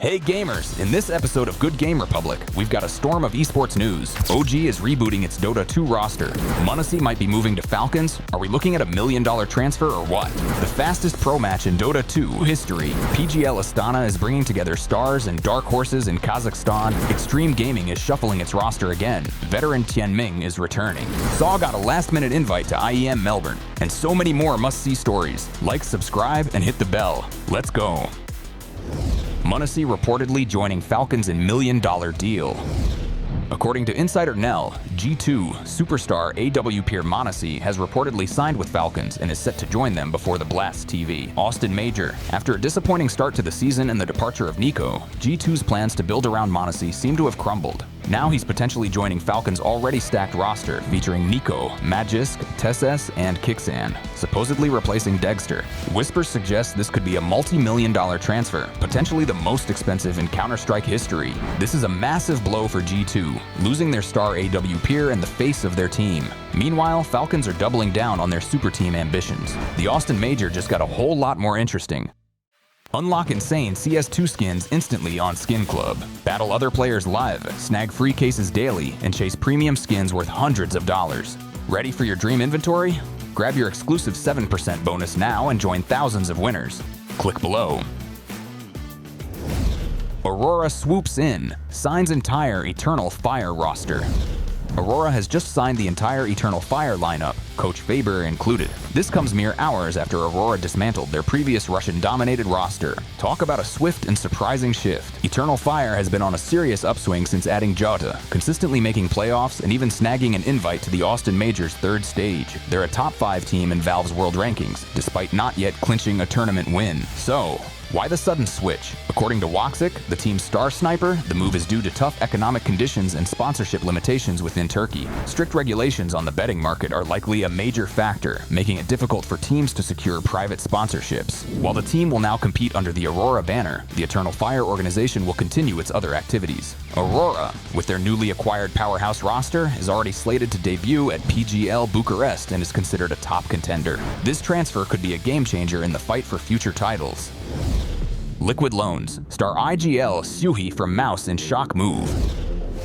Hey gamers, in this episode of Good Game Republic, we've got a storm of esports news. OG is rebooting its Dota 2 roster. MONESY might be moving to Falcons. Are we looking at a $1 million transfer or what? The fastest pro match in Dota 2 history. PGL Astana is bringing together stars and dark horses in Kazakhstan. xTreme Gaming is shuffling its roster again. Veteran TianMing is returning. Saw got a last-minute invite to IEM Melbourne. And so many more must-see stories. Like, subscribe, and hit the bell. Let's go. MONESY reportedly joining Falcons in $1 million deal. According to Insider Nell, G2 superstar AW peer m0NESY has reportedly signed with Falcons and is set to join them before the Blast TV. Austin Major. After a disappointing start to the season and the departure of Nico, G2's plans to build around m0NESY seem to have crumbled. Now he's potentially joining Falcons' already stacked roster featuring Nico, Magisk, Tesses, and Kixan, supposedly replacing Dexter. Whispers suggest this could be a multi-million-dollar transfer, potentially the most expensive in Counter-Strike history. This is a massive blow for G2, losing their star AW peer and the face of their team. Meanwhile, Falcons are doubling down on their super team ambitions. The Austin Major just got a whole lot more interesting. Unlock insane CS2 skins instantly on Skin Club. Battle other players live, snag free cases daily, and chase premium skins worth hundreds of dollars. Ready for your dream inventory? Grab your exclusive 7% bonus now and join thousands of winners. Click below. Aurora swoops in, signs entire Eternal Fire roster. Aurora has just signed the entire Eternal Fire lineup, Coach Faber included. This comes mere hours after Aurora dismantled their previous Russian-dominated roster. Talk about a swift and surprising shift. Eternal Fire has been on a serious upswing since adding Dota, consistently making playoffs and even snagging an invite to the Austin Major's third stage. They're a top 5 team in Valve's world rankings, despite not yet clinching a tournament win. So, why the sudden switch? According to Woxic, the team's star sniper, the move is due to tough economic conditions and sponsorship limitations within Turkey. Strict regulations on the betting market are likely a major factor, making it difficult for teams to secure private sponsorships. While the team will now compete under the Aurora banner, the Eternal Fire organization will continue its other activities. Aurora, with their newly acquired powerhouse roster, is already slated to debut at PGL Bucharest and is considered a top contender. This transfer could be a game changer in the fight for future titles. Liquid loans. Star IGL siuhy from m0NESY in shock move.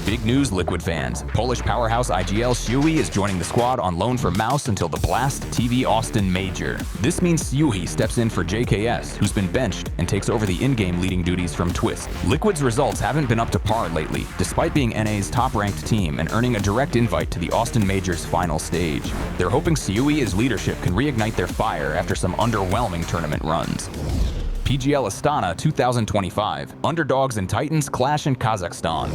Big news, Liquid fans. Polish powerhouse IGL siuhy is joining the squad on loan from m0NESY until the Blast TV Austin Major. This means siuhy steps in for JKS, who's been benched, and takes over the in-game leading duties from Twist. Liquid's results haven't been up to par lately, despite being NA's top-ranked team and earning a direct invite to the Austin Major's final stage. They're hoping siuhy's leadership can reignite their fire after some underwhelming tournament runs. PGL Astana 2025. Underdogs and Titans clash in Kazakhstan.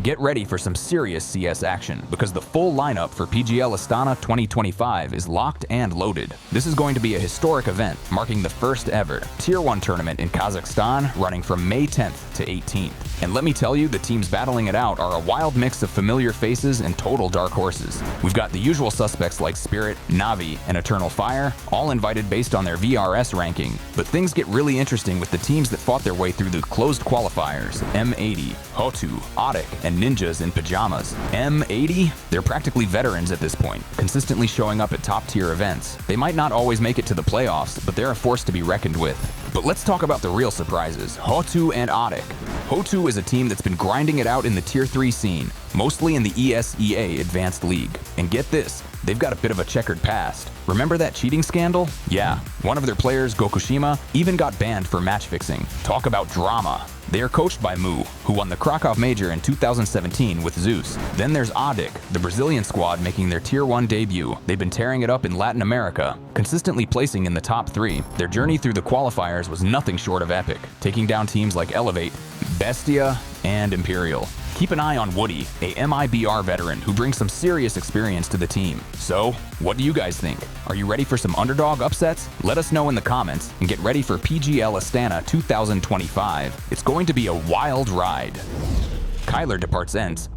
Get ready for some serious CS action, because the full lineup for PGL Astana 2025 is locked and loaded. This is going to be a historic event, marking the first ever Tier 1 tournament in Kazakhstan, running from May 10th to 18th. And let me tell you, the teams battling it out are a wild mix of familiar faces and total dark horses. We've got the usual suspects like Spirit, Na'Vi, and Eternal Fire, all invited based on their VRS ranking. But things get really interesting with the teams that fought their way through the closed qualifiers: m0NESY, Hotu, Audic, and Ninjas in Pajamas. m0NESY? They're practically veterans at this point, consistently showing up at top-tier events. They might not always make it to the playoffs, but they're a force to be reckoned with. But let's talk about the real surprises, Hotu and Audic. Hotu is a team that's been grinding it out in the Tier 3 scene, mostly in the ESEA Advanced League. And get this, they've got a bit of a checkered past. Remember that cheating scandal? Yeah, one of their players, Gokushima, even got banned for match fixing. Talk about drama. They are coached by m0NESY, who won the Krakow Major in 2017 with Zeus. Then there's Audic, the Brazilian squad making their Tier 1 debut. They've been tearing it up in Latin America, consistently placing in the top 3. Their journey through the qualifiers was nothing short of epic, taking down teams like Elevate, Bestia, and Imperial. Keep an eye on Woody, a MIBR veteran who brings some serious experience to the team. So, what do you guys think? Are you ready for some underdog upsets? Let us know in the comments, and get ready for PGL Astana 2025. It's going to be a wild ride. Kylar departs Ence.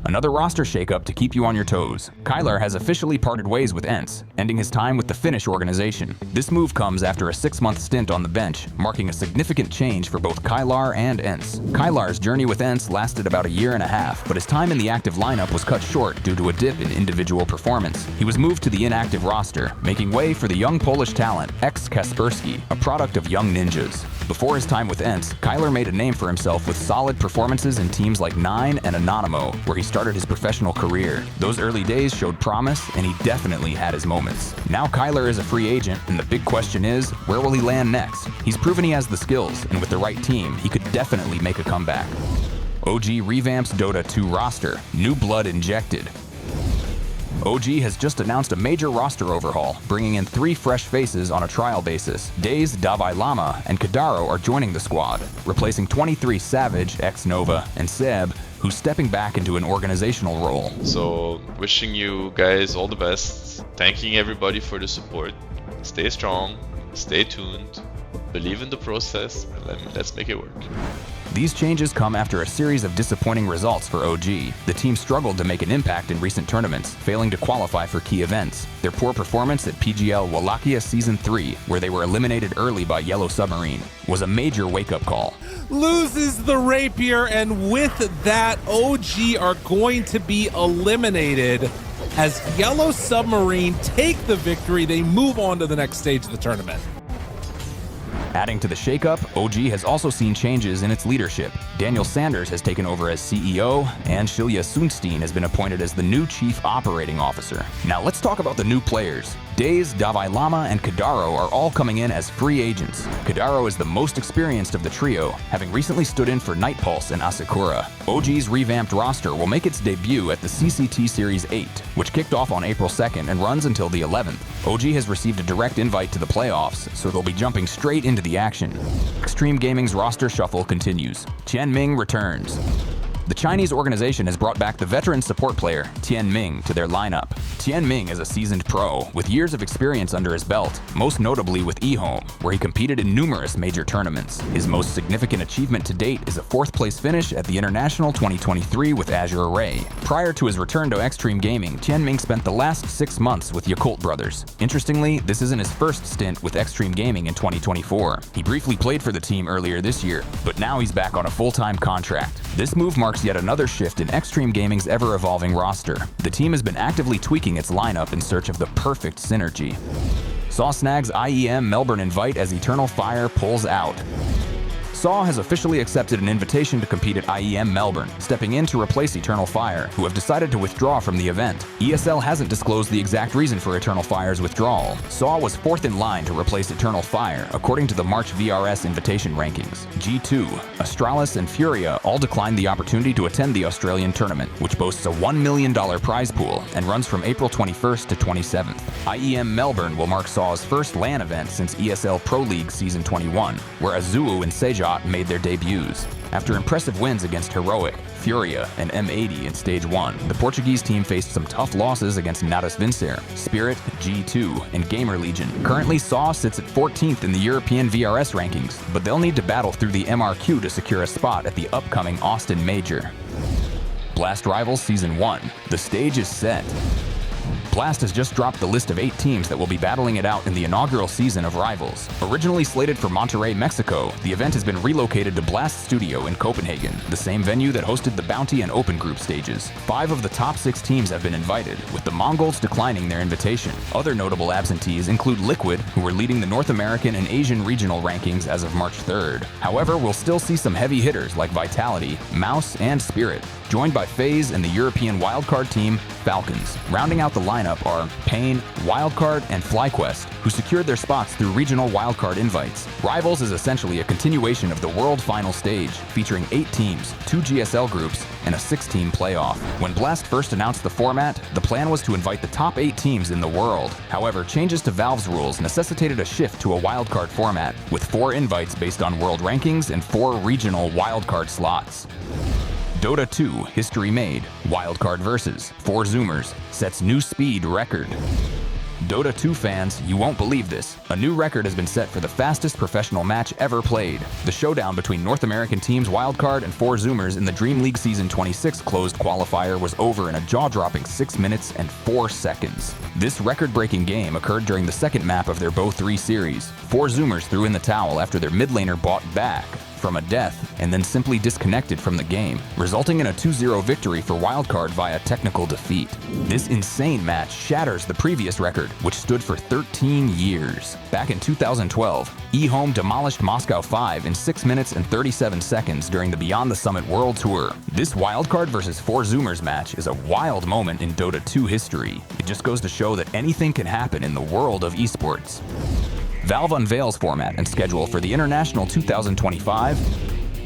Another roster shakeup to keep you on your toes. Kylar has officially parted ways with Ence, ending his time with the Finnish organization. This move comes after a 6-month stint on the bench, marking a significant change for both Kylar and Ence. Kylar's journey with Ence lasted about a year and a half, but his time in the active lineup was cut short due to a dip in individual performance. He was moved to the inactive roster, making way for the young Polish talent xKaspersky, a product of Young Ninjas. Before his time with Ence, Kylar made a name for himself with solid performances in teams like m0NESY and MONESY, where he started his professional career. Those early days showed promise, and he definitely had his moments. Now Kylar is a free agent, and the big question is, where will he land next? He's proven he has the skills, and with the right team, he could definitely make a comeback. OG revamps Dota 2 roster, new blood injected. OG has just announced a major roster overhaul, bringing in 3 fresh faces on a trial basis. Days, Davai Lama, and Kadaro are joining the squad, replacing 23 Savage, ex-Nova, and Seb, who's stepping back into an organizational role. So, wishing you guys all the best, thanking everybody for the support. Stay strong, stay tuned, believe in the process, and let's make it work. These changes come after a series of disappointing results for OG. The team struggled to make an impact in recent tournaments, failing to qualify for key events. Their poor performance at PGL Wallachia Season 3, where they were eliminated early by Yellow Submarine, was a major wake-up call. Loses the Rapier, and with that, OG are going to be eliminated. As Yellow Submarine take the victory, they move on to the next stage of the tournament. Adding to the shakeup, OG has also seen changes in its leadership. Daniel Sanders has taken over as CEO, and Shilya Sundstein has been appointed as the new Chief Operating Officer. Now let's talk about the new players. Days, Davai Lama, and Kadaro are all coming in as free agents. Kadaro is the most experienced of the trio, having recently stood in for Night Pulse and Asakura. OG's revamped roster will make its debut at the CCT Series 8, which kicked off on April 2nd and runs until the 11th. OG has received a direct invite to the playoffs, so they'll be jumping straight into the action. xTreme Gaming's roster shuffle continues. TianMing returns. The Chinese organization has brought back the veteran support player, TianMing, to their lineup. TianMing is a seasoned pro, with years of experience under his belt, most notably with eHome, where he competed in numerous major tournaments. His most significant achievement to date is a 4th-place finish at the International 2023 with Azure Array. Prior to his return to xTreme Gaming, TianMing spent the last 6 months with Yakult Brothers. Interestingly, this isn't his first stint with xTreme Gaming in 2024. He briefly played for the team earlier this year, but now he's back on a full-time contract. This move marks yet another shift in xTreme Gaming's ever-evolving roster. The team has been actively tweaking its lineup in search of the perfect synergy. Saw snags IEM Melbourne invite as Eternal Fire pulls out. SAW has officially accepted an invitation to compete at IEM Melbourne, stepping in to replace Eternal Fire, who have decided to withdraw from the event. ESL hasn't disclosed the exact reason for Eternal Fire's withdrawal. SAW was 4th in line to replace Eternal Fire, according to the March VRS invitation rankings. G2, Astralis, and Furia all declined the opportunity to attend the Australian tournament, which boasts a $1 million prize pool and runs from April 21st to 27th. IEM Melbourne will mark SAW's first LAN event since ESL Pro League Season 21, where Azuu and Sejat made their debuts. After impressive wins against Heroic, Furia, and m0NESY in Stage 1, the Portuguese team faced some tough losses against Natus Vincere, Spirit, G2, and Gamer Legion. Currently, SAW sits at 14th in the European VRS rankings, but they'll need to battle through the MRQ to secure a spot at the upcoming Austin Major. Blast Rivals Season 1. The stage is set. Blast has just dropped the list of 8 teams that will be battling it out in the inaugural season of Rivals. Originally slated for Monterrey, Mexico, the event has been relocated to Blast Studio in Copenhagen, the same venue that hosted the Bounty and Open Group stages. 5 of the top 6 teams have been invited, with the Mongols declining their invitation. Other notable absentees include Liquid, who were leading the North American and Asian regional rankings as of March 3rd. However, we'll still see some heavy hitters like Vitality, Mouse, and Spirit, joined by FaZe and the European wildcard team, Falcons. Rounding out the lineup are Pain, Wildcard, and FlyQuest, who secured their spots through regional wildcard invites. Rivals is essentially a continuation of the World Final Stage, featuring 8 teams, 2 GSL groups, and a 6-team playoff. When Blast first announced the format, the plan was to invite the top 8 teams in the world. However, changes to Valve's rules necessitated a shift to a wildcard format, with 4 invites based on world rankings and 4 regional wildcard slots. Dota 2 History Made, Wildcard Versus, 4 Zoomers, sets new speed record. Dota 2 fans, you won't believe this. A new record has been set for the fastest professional match ever played. The showdown between North American teams Wildcard and 4 Zoomers in the Dream League Season 26 closed qualifier was over in a jaw-dropping 6 minutes and 4 seconds. This record-breaking game occurred during the second map of their BO3 series. 4 Zoomers threw in the towel after their mid laner bought back from a death and then simply disconnected from the game, resulting in a 2-0 victory for Wildcard via technical defeat. This insane match shatters the previous record, which stood for 13 years. Back in 2012, eHome demolished Moscow 5 in 6 minutes and 37 seconds during the Beyond the Summit World Tour. This Wildcard versus 4 Zoomers match is a wild moment in Dota 2 history. It just goes to show that anything can happen in the world of esports. Valve unveils format and schedule for the International 2025.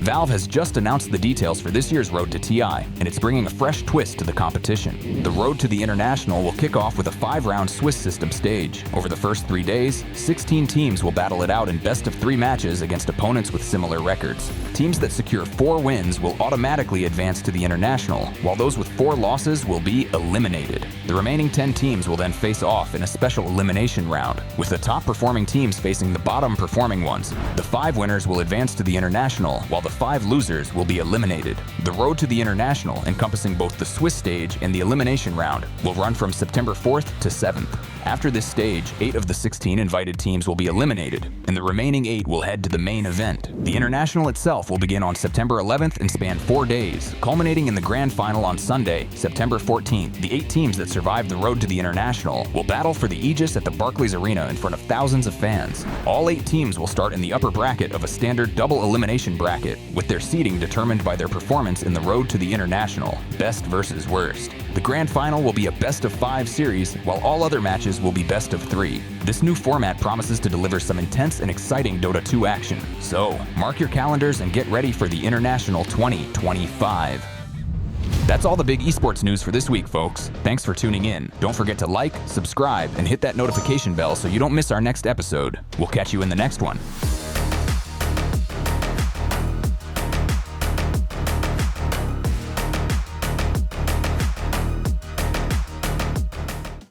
Valve has just announced the details for this year's Road to TI, and it's bringing a fresh twist to the competition. The Road to the International will kick off with a 5-round Swiss system stage. Over the first 3 days, 16 teams will battle it out in best-of-3 matches against opponents with similar records. Teams that secure 4 wins will automatically advance to the International, while those with 4 losses will be eliminated. The remaining 10 teams will then face off in a special elimination round, with the top-performing teams facing the bottom-performing ones. The 5 winners will advance to the International, while the 5 losers will be eliminated. The Road to the International, encompassing both the Swiss stage and the elimination round, will run from September 4th to 7th. After this stage, 8 of the 16 invited teams will be eliminated, and the remaining 8 will head to the main event. The International itself will begin on September 11th and span 4 days, culminating in the grand final on Sunday, September 14th. The 8 teams that survive the Road to the International will battle for the Aegis at the Barclays Arena in front of thousands of fans. All 8 teams will start in the upper bracket of a standard double elimination bracket, with their seeding determined by their performance in the Road to the International, best versus worst. The grand final will be a best-of-5 series, while all other matches will be best-of-3. This new format promises to deliver some intense and exciting Dota 2 action. So, mark your calendars and get ready for the International 2025. That's all the big esports news for this week, folks. Thanks for tuning in. Don't forget to like, subscribe, and hit that notification bell so you don't miss our next episode. We'll catch you in the next one.